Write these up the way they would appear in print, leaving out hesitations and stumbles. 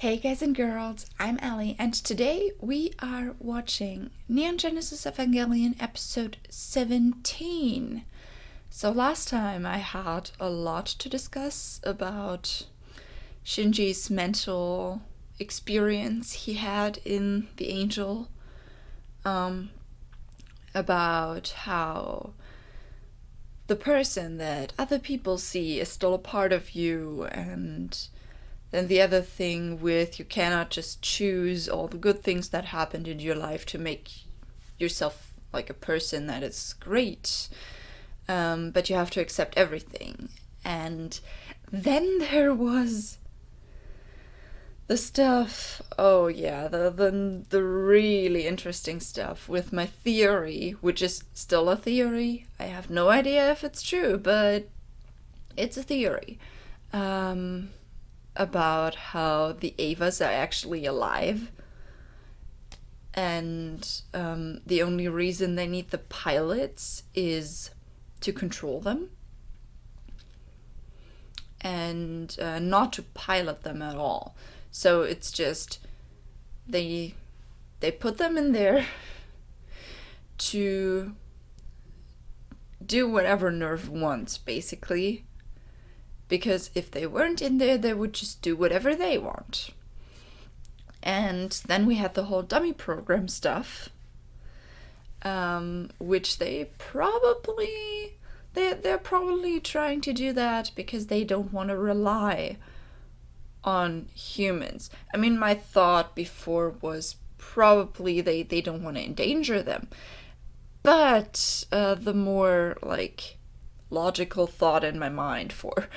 Hey guys and girls, I'm Allie, and today we are watching Neon Genesis Evangelion episode 17. So last time I had a lot to discuss about Shinji's mental experience he had in the Angel, about how the person that other people see is still a part of you, and then the other thing with you cannot just choose all the good things that happened in your life to make yourself like a person that is great, but you have to accept everything. And then there was the stuff, the really interesting stuff with my theory, which is still a theory. I have no idea if it's true, but it's a theory. About how the Avas are actually alive, and the only reason they need the pilots is to control them, and not to pilot them at all. So it's just they put them in there to do whatever Nerve wants, basically. Because if they weren't in there, they would just do whatever they want. And then we had the whole dummy program stuff, which they're probably trying to do that because they don't want to rely on humans. I mean, my thought before was probably they don't want to endanger them. But the more logical thought in my mind for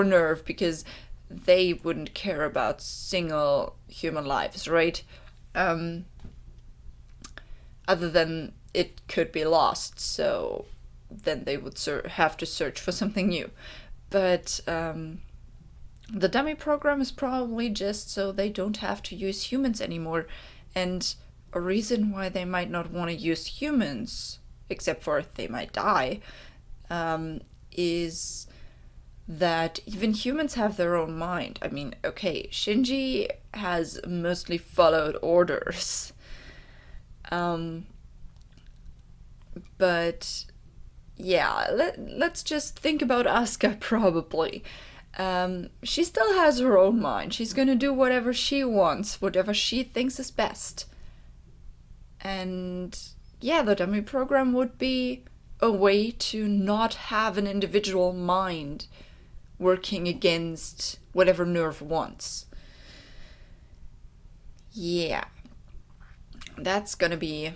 Nerve, because they wouldn't care about single human lives, right? Other than it could be lost, so then they would have to search for something new. But the dummy program is probably just so they don't have to use humans anymore. And a reason why they might not want to use humans, except for they might die, is that even humans have their own mind. I mean, okay, Shinji has mostly followed orders. But yeah, let's just think about Asuka, probably. She still has her own mind. She's gonna do whatever she wants, whatever she thinks is best. And yeah, the dummy program would be a way to not have an individual mind working against whatever Nerve wants. Yeah. That's gonna be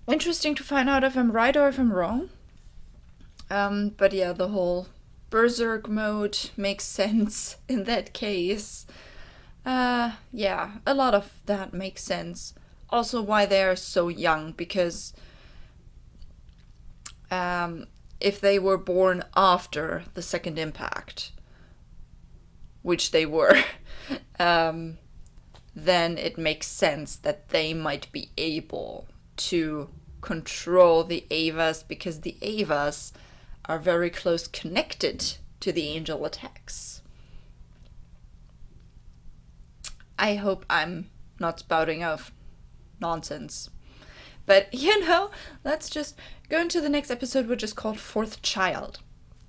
interesting to find out if I'm right or if I'm wrong. But yeah, the whole berserk mode makes sense in that case. Yeah, a lot of that makes sense. Also why they're so young, because if they were born after the second impact, which they were, then it makes sense that they might be able to control the Avas, because the Avas are very close connected to the angel attacks. I hope I'm not spouting off nonsense. But, let's just go into the next episode, which is called Fourth Child.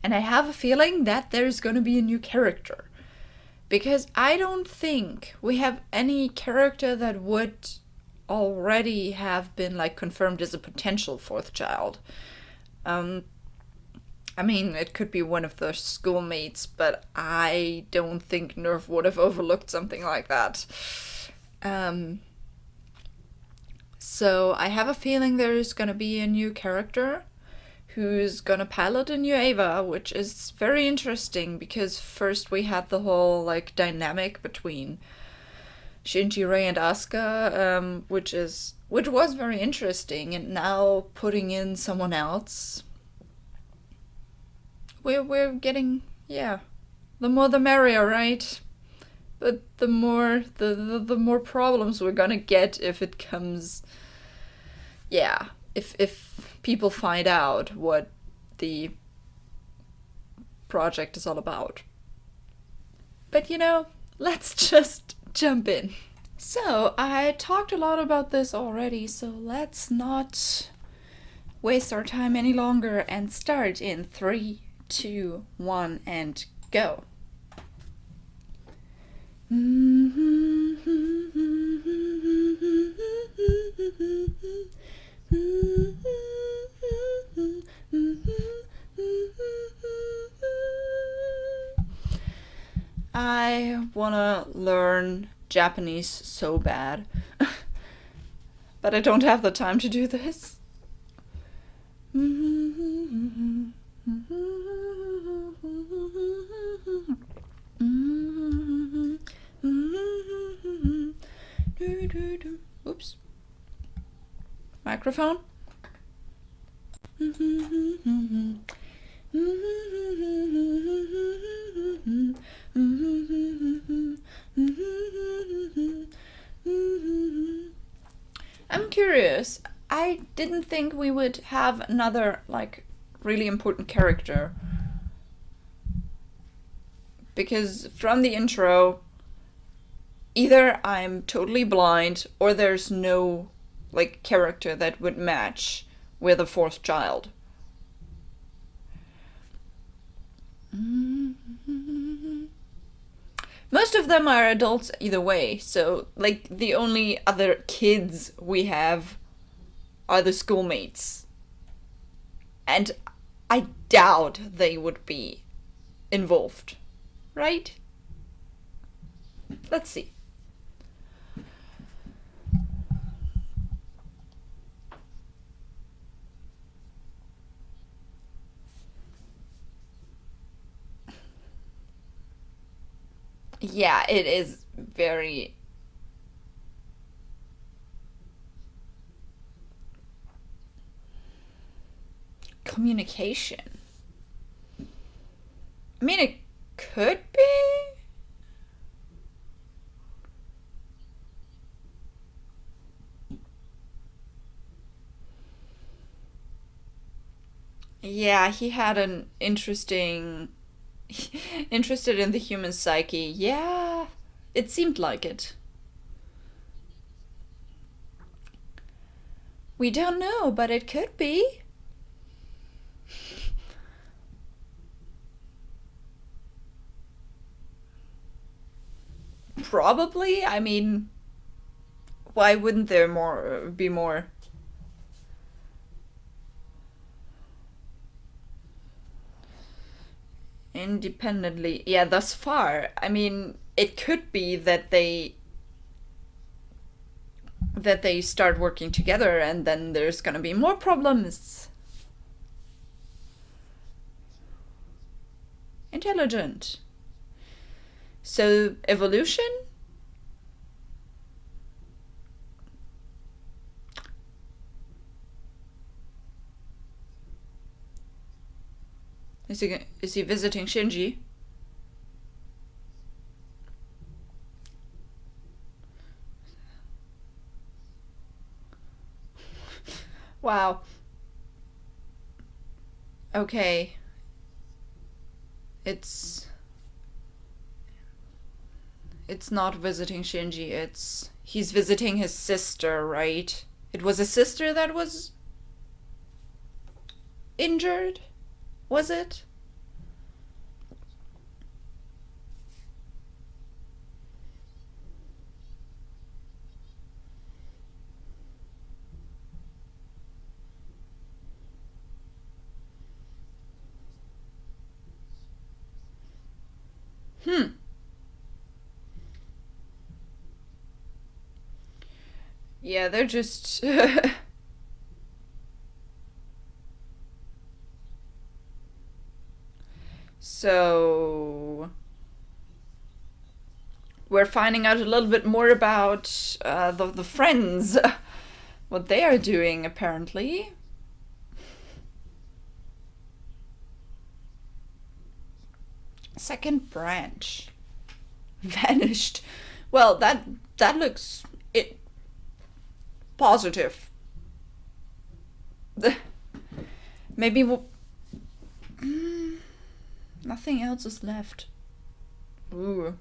And I have a feeling that there's going to be a new character. Because I don't think we have any character that would already have been, confirmed as a potential fourth child. I mean, it could be one of the schoolmates, but I don't think Nerve would have overlooked something like that. So I have a feeling there's gonna be a new character who's gonna pilot a new Ava, which is very interesting, because first we had the whole dynamic between Shinji, Rei, and Asuka, which was very interesting, and now putting in someone else, we're getting, the more the merrier, right? But the more the more problems we're gonna get if it comes, if people find out what the project is all about. But let's just jump in. So, I talked a lot about this already, so let's not waste our time any longer and start in 3, 2, 1, and go. I wanna learn Japanese so bad, but I don't have the time to do this. Oops. Microphone. I'm curious. I didn't think we would have another, like, really important character. Because from the intro, either I'm totally blind or there's no, like, character that would match with a fourth child. Most of them are adults either way, so, like, the only other kids we have are the schoolmates. And I doubt they would be involved, right? Let's see. Yeah, it is very... communication. I mean, it could be. Yeah, he had an interested in the human psyche. Yeah, it seemed like it. We don't know, but it could be. Probably. I mean, why wouldn't there be more? Independently. Yeah, thus far. I mean, it could be that they start working together and then there's gonna be more problems. Intelligent. So, evolution? Is he visiting Shinji? Wow. Okay. It's not visiting Shinji, he's visiting his sister, right? It was a sister that was injured? Was it? Yeah, they're just... So... we're finding out a little bit more about the friends. What they are doing, apparently. Second branch. Vanished. Well, that looks... positive. Maybe we'll... nothing else is left. Ooh.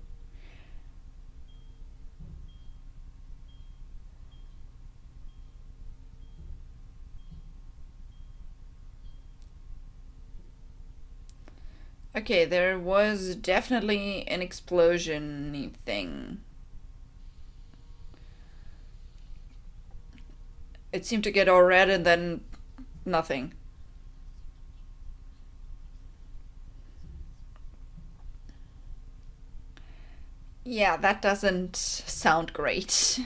Okay, there was definitely an explosion thing. It seemed to get all red and then nothing. Yeah, that doesn't sound great.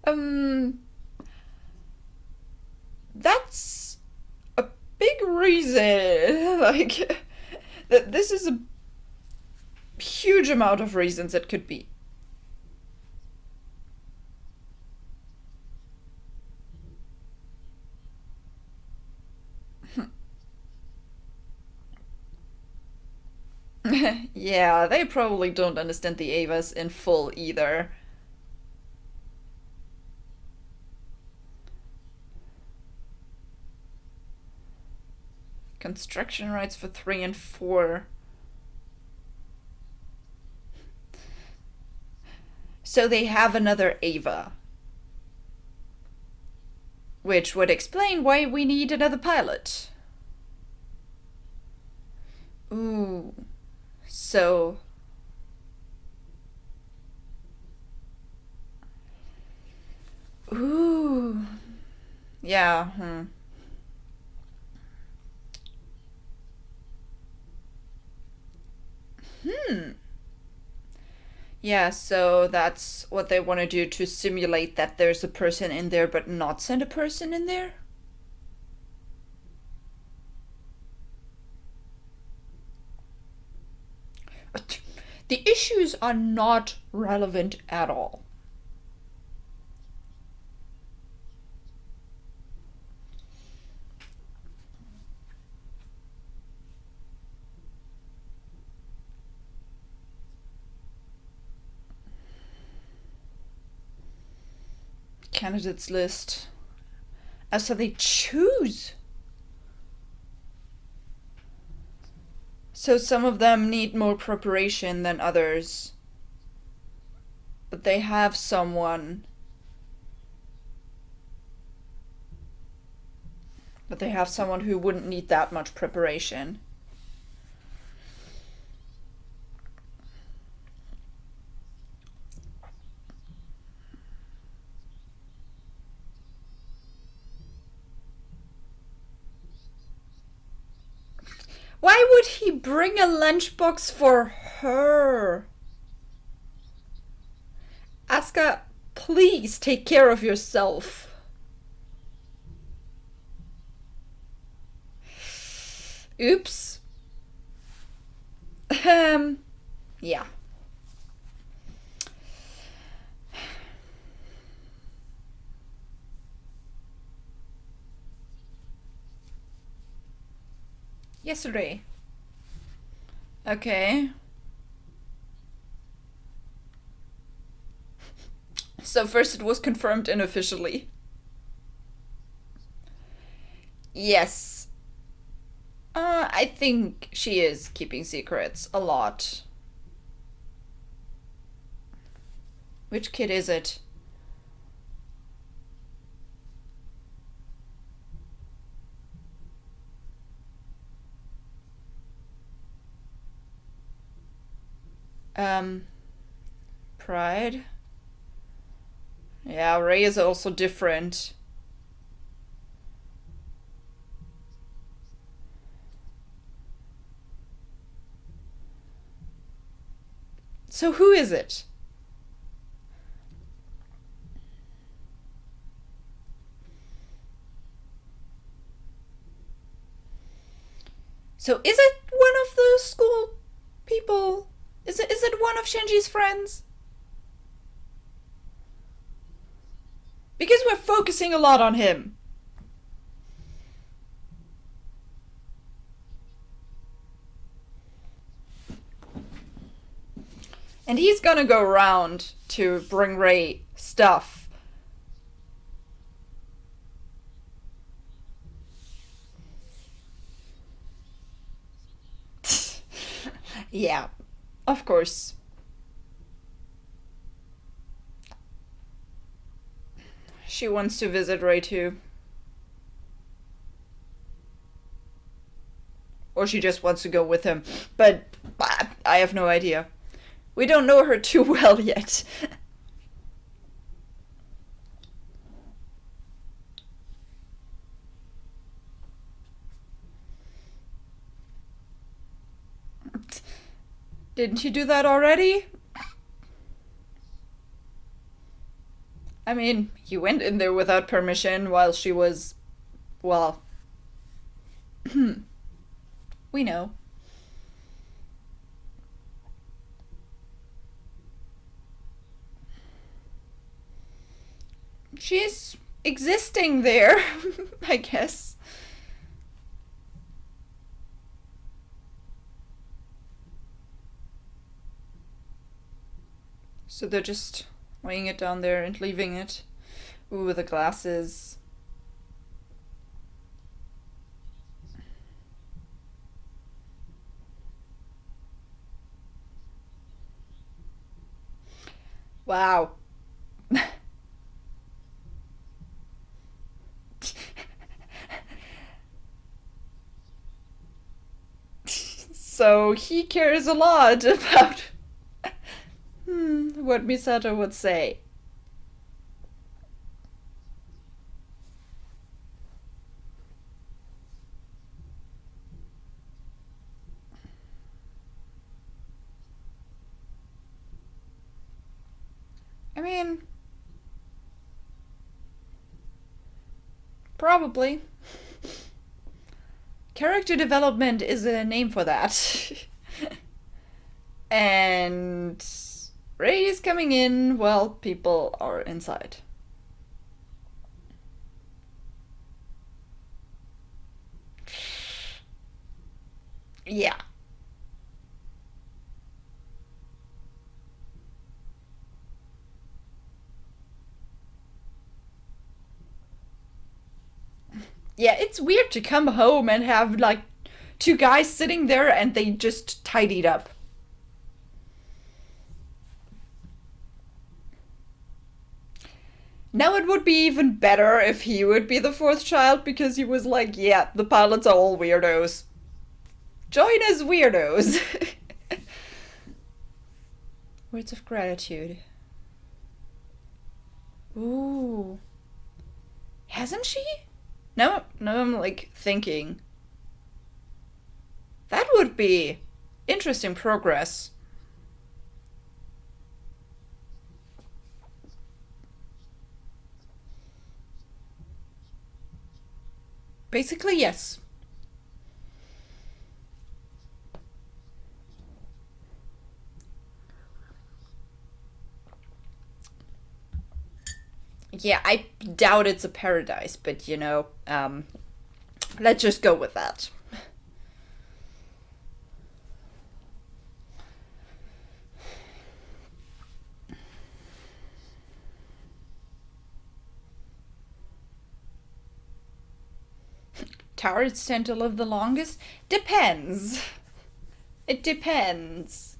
um, that's a big reason. Like, this is a huge amount of reasons it could be. Yeah, they probably don't understand the Avas in full either. Construction rights for 3 and 4. So they have another Ava. Which would explain why we need another pilot. Ooh. So. Ooh. Yeah. Yeah, so that's what they want to do to simulate that there's a person in there but not send a person in there? The issues are not relevant at all. Candidates list. So they choose. So some of them need more preparation than others. But they have someone. But they have someone who wouldn't need that much preparation. Why would he bring a lunchbox for her? Asuka, please take care of yourself. Oops. Yeah. Yesterday. Okay. So first it was confirmed unofficially. Yes. I think she is keeping secrets a lot. Which kid is it? Um, Pride? Yeah, Ray is also different. So who is it? So is it one of the school people? Is it one of Shinji's friends? Because we're focusing a lot on him. And he's gonna go around to bring Ray stuff. Yeah, of course. she wants to visit Ray too. Or she just wants to go with him. But I have no idea. We don't know her too well yet. Didn't you do that already? I mean, you went in there without permission while she was... well... we know. She's existing there, I guess. So they're just laying it down there and leaving it. Ooh, the glasses. Wow. So he cares a lot about what Misato would say. I mean, probably. Character development is a name for that. And Ray is coming in while people are inside. Yeah. Yeah, it's weird to come home and have like two guys sitting there and they just tidied up. Now it would be even better if he would be the fourth child because he was like, yeah, the pilots are all weirdos. Join as weirdos. Words of gratitude. Ooh. Hasn't she? No, I'm like thinking. That would be interesting progress. Basically, yes. Yeah, I doubt it's a paradise, but you know, let's just go with that. Towers tend to live the longest? Depends. It depends.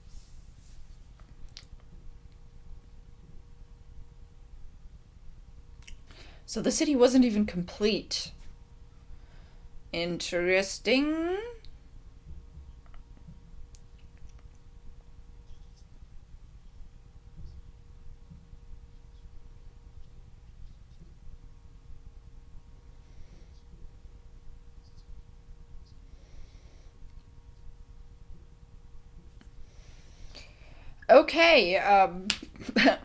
So the city wasn't even complete. Interesting. Okay,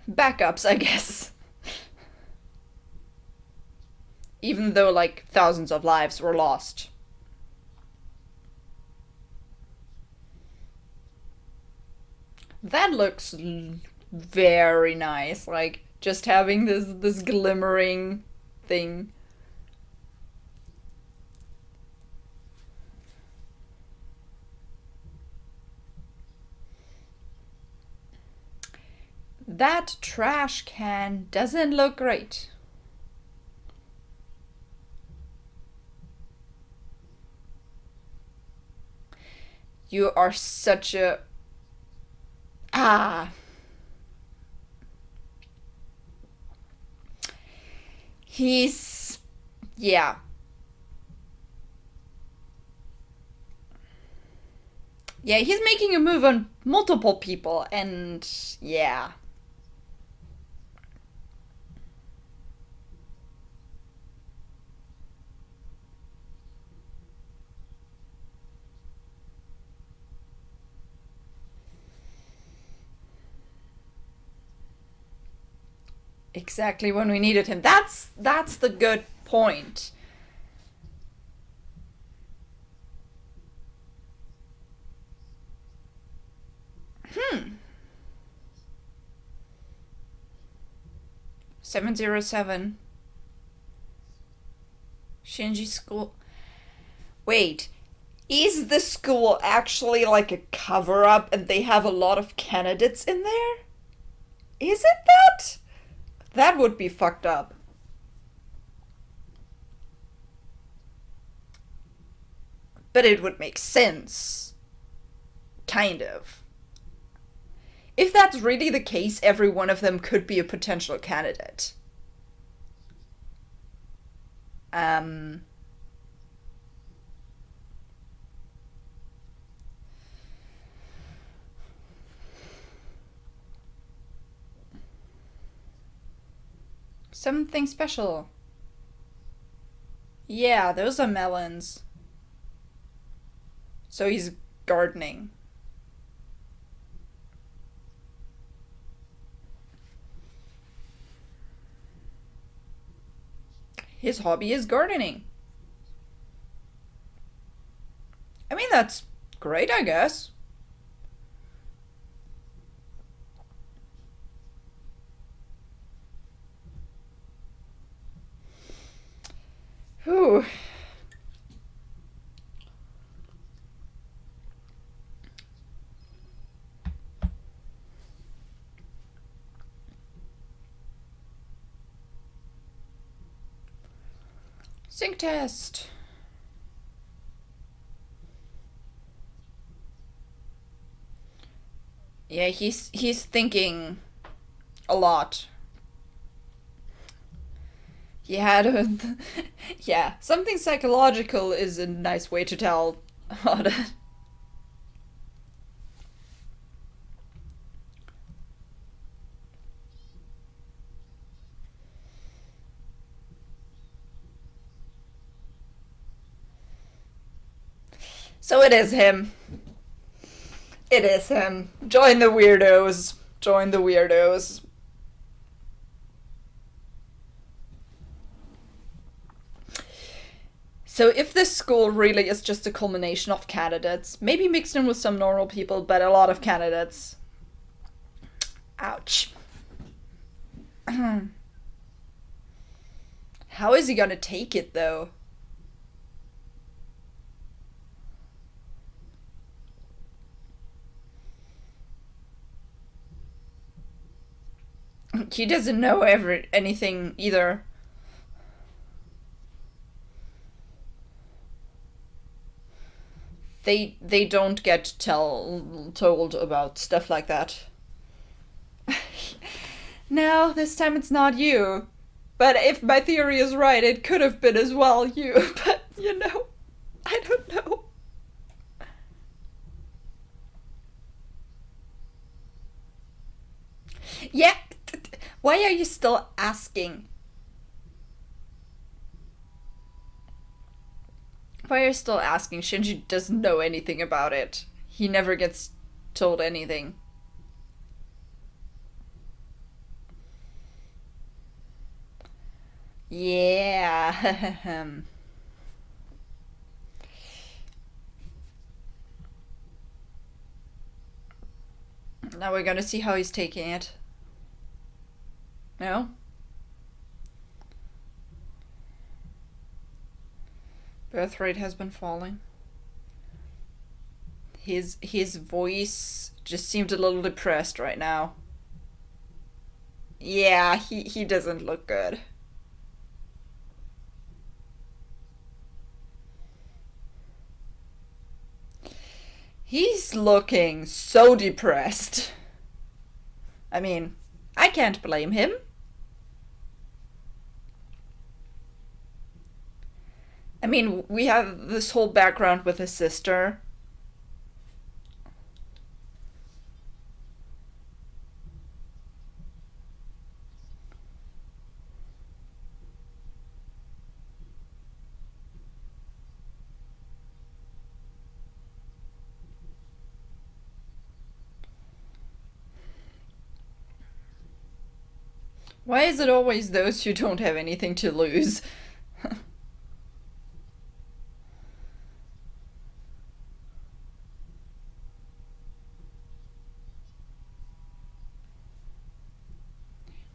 backups, I guess. Even though, like, thousands of lives were lost. That looks very nice. Like, just having this glimmering thing. That trash can doesn't look great. You are such a... Ah. He's... yeah. Yeah, he's making a move on multiple people, and yeah. Exactly when we needed him. That's the good point. 707. Shinji school. Wait, is the school actually like a cover up and they have a lot of candidates in there? Is it that? That would be fucked up. But it would make sense. Kind of. If that's really the case, every one of them could be a potential candidate. Um. Something special. Yeah, those are melons. So he's gardening. His hobby is gardening. I mean, that's great, I guess. Whew. Sync test. Yeah, he's thinking a lot. He had a yeah, something psychological is a nice way to tell about it. So it is him. It is him. Join the weirdos. Join the weirdos. So if this school really is just a culmination of candidates, maybe mixed in with some normal people, but a lot of candidates. Ouch. How is he gonna take it though? He doesn't know anything either. They don't get told about stuff like that. No, this time it's not you. But if my theory is right, it could have been as well you. But I don't know. Yeah, why are you still asking? Why are you still asking? Shinji doesn't know anything about it. He never gets told anything. Yeah. Now we're gonna see how he's taking it. No? Birth rate has been falling. His voice just seemed a little depressed right now. Yeah, he doesn't look good. He's looking so depressed. I mean, I can't blame him. I mean, we have this whole background with his sister. Why is it always those who don't have anything to lose?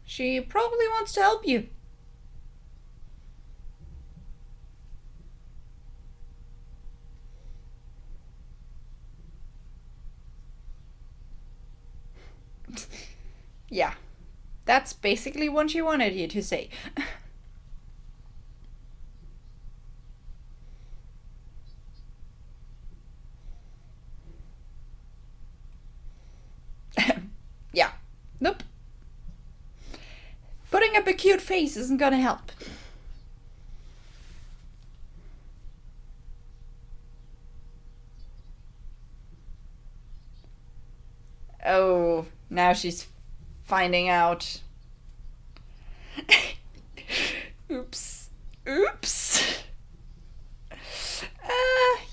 She probably wants to help you. Yeah, that's basically what she wanted you to say. Yeah, nope. Putting up a cute face isn't gonna help. Oh, now she's finding out. Oops. Oops.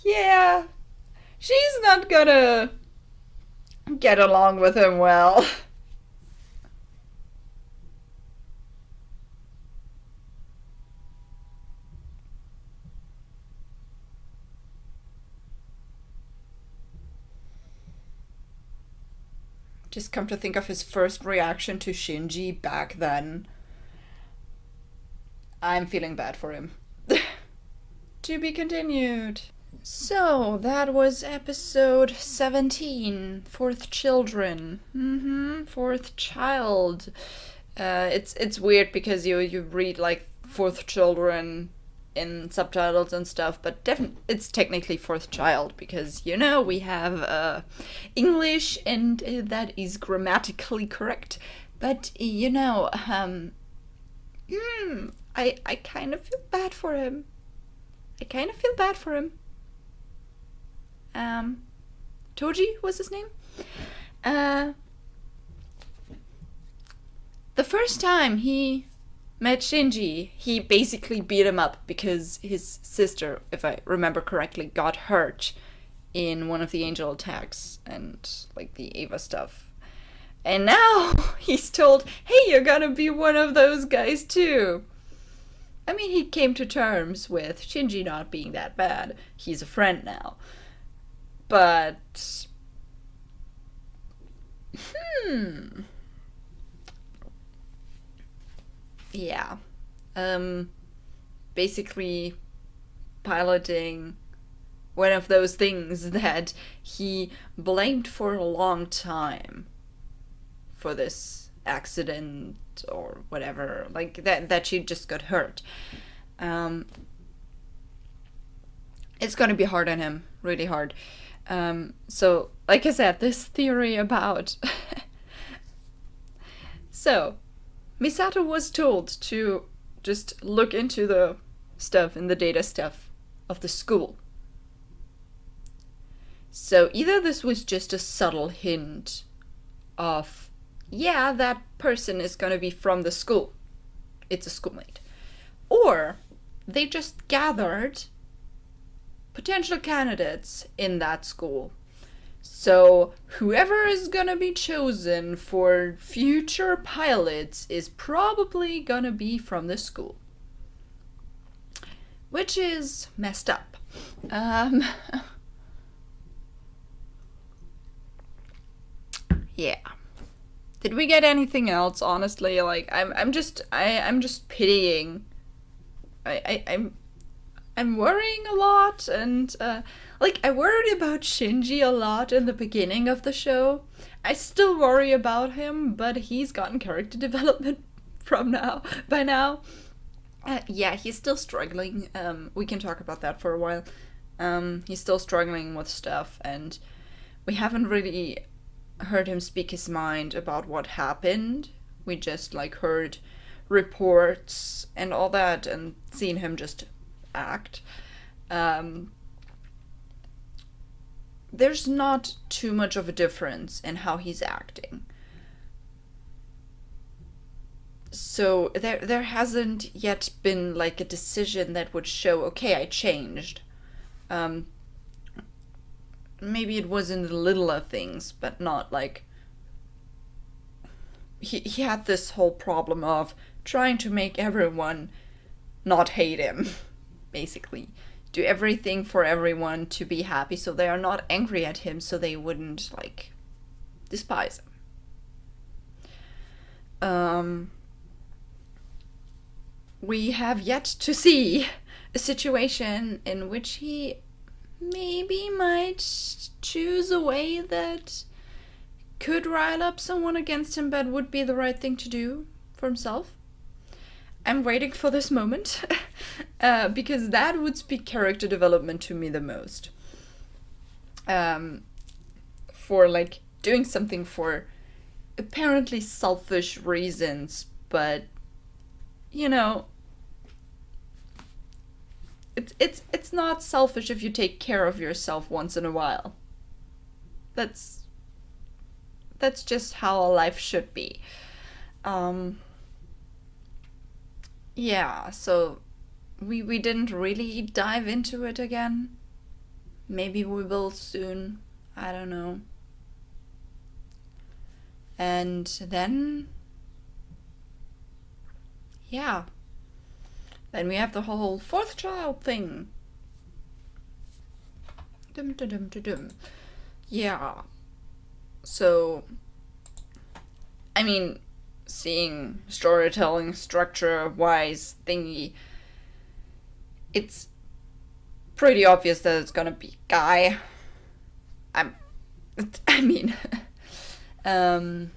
Yeah. She's not gonna get along with him well. Just come to think of his first reaction to Shinji back then. I'm feeling bad for him. To be continued. So, that was episode 17, Fourth Children. Fourth Child. It's weird because you read like Fourth Children in subtitles and stuff, but it's technically Fourth Child because, we have English and that is grammatically correct. But, I kind of feel bad for him. Toji was his name? The first time he met Shinji, he basically beat him up because his sister, if I remember correctly, got hurt in one of the angel attacks and like the Eva stuff. And now he's told, hey, you're gonna be one of those guys too. I mean, he came to terms with Shinji not being that bad. He's a friend now. But... Yeah. Basically piloting one of those things that he blamed for a long time for this accident or whatever, like that she just got hurt. It's gonna be hard on him, really hard. So like I said, this theory about so Misato was told to just look into the stuff in the data stuff of the school. So either this was just a subtle hint of, yeah, that person is gonna be from the school. It's a schoolmate. Or they just gathered potential candidates in that school. So whoever is gonna be chosen for future pilots is probably gonna be from the school. Which is messed up. Yeah. Did we get anything else? Honestly, like I'm just pitying. I'm worrying a lot, and I worried about Shinji a lot in the beginning of the show. I still worry about him, but he's gotten character development by now. Yeah, he's still struggling. We can talk about that for a while. He's still struggling with stuff, and we haven't really heard him speak his mind about what happened. We just heard reports and all that and seen him just act. There's not too much of a difference in how he's acting. So there hasn't yet been like a decision that would show, okay, I changed. Maybe it was in the littler things, but not like he had this whole problem of trying to make everyone not hate him, basically. Do everything for everyone to be happy so they are not angry at him, so they wouldn't like despise him. We have yet to see a situation in which he maybe might choose a way that could rile up someone against him, but would be the right thing to do for himself. I'm waiting for this moment, because that would speak character development to me the most. For like doing something for apparently selfish reasons, but you know, it's not selfish if you take care of yourself once in a while. That's just how a life should be. Yeah, so we didn't really dive into it again. Maybe we will soon. I don't know. And then, yeah. Then we have the whole fourth child thing. Dum dum dum dum dum. Yeah. So, I mean, seeing storytelling structure-wise thingy, it's pretty obvious that it's gonna be Guy. I mean, I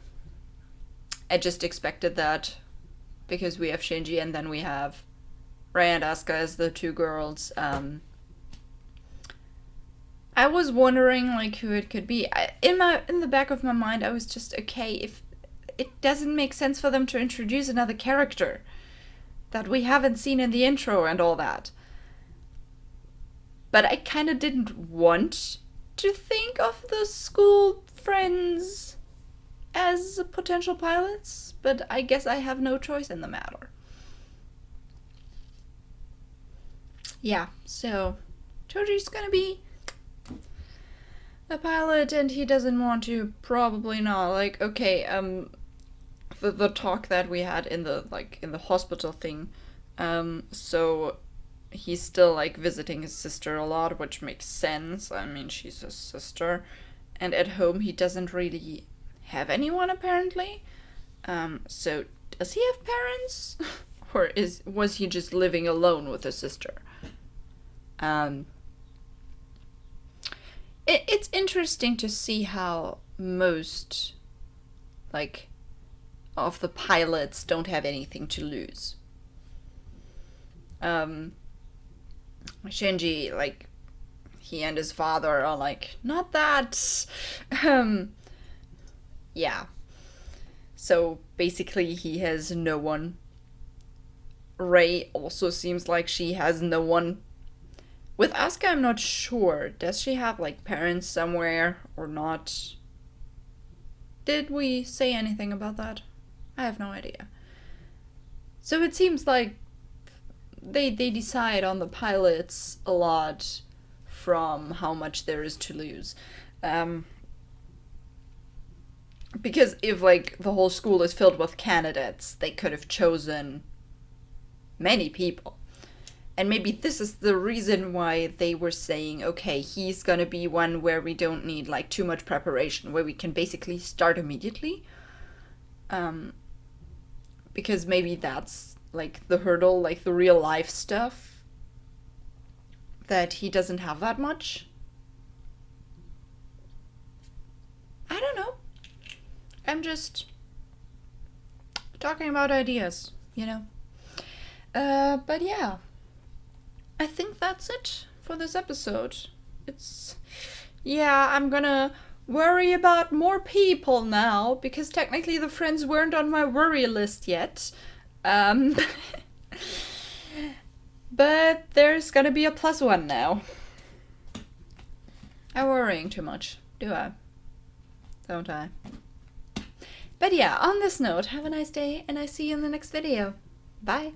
just expected that because we have Shinji and then we have Rei and Asuka as the two girls. I was wondering like who it could be. In the back of my mind, I was just, okay, if it doesn't make sense for them to introduce another character that we haven't seen in the intro and all that. But I kind of didn't want to think of the school friends as potential pilots, but I guess I have no choice in the matter. Yeah, so Choji's gonna be a pilot and he doesn't want to, probably not. Like, okay, the talk that we had in the hospital thing, so he's still like visiting his sister a lot, which makes sense. I mean, she's his sister, and at home he doesn't really have anyone apparently. So does he have parents, or was he just living alone with his sister? It's interesting to see how most like of the pilots don't have anything to lose. Shinji, like, he and his father are like, not that. Yeah. So basically he has no one. Rei also seems like she has no one. With Asuka, I'm not sure. Does she have like parents somewhere or not? Did we say anything about that? I have no idea. So it seems like they decide on the pilots a lot from how much there is to lose. Because if like the whole school is filled with candidates, they could have chosen many people. And maybe this is the reason why they were saying, okay, he's gonna be one where we don't need like too much preparation, where we can basically start immediately. Because maybe that's like the hurdle, like the real life stuff, that he doesn't have that much. I don't know. I'm just talking about ideas, you know. But yeah. I think that's it for this episode. I'm gonna worry about more people now, because technically the friends weren't on my worry list yet. But there's gonna be a +1 now. I'm worrying too much, do I? Don't I? But yeah, on this note, have a nice day, and I see you in the next video. Bye!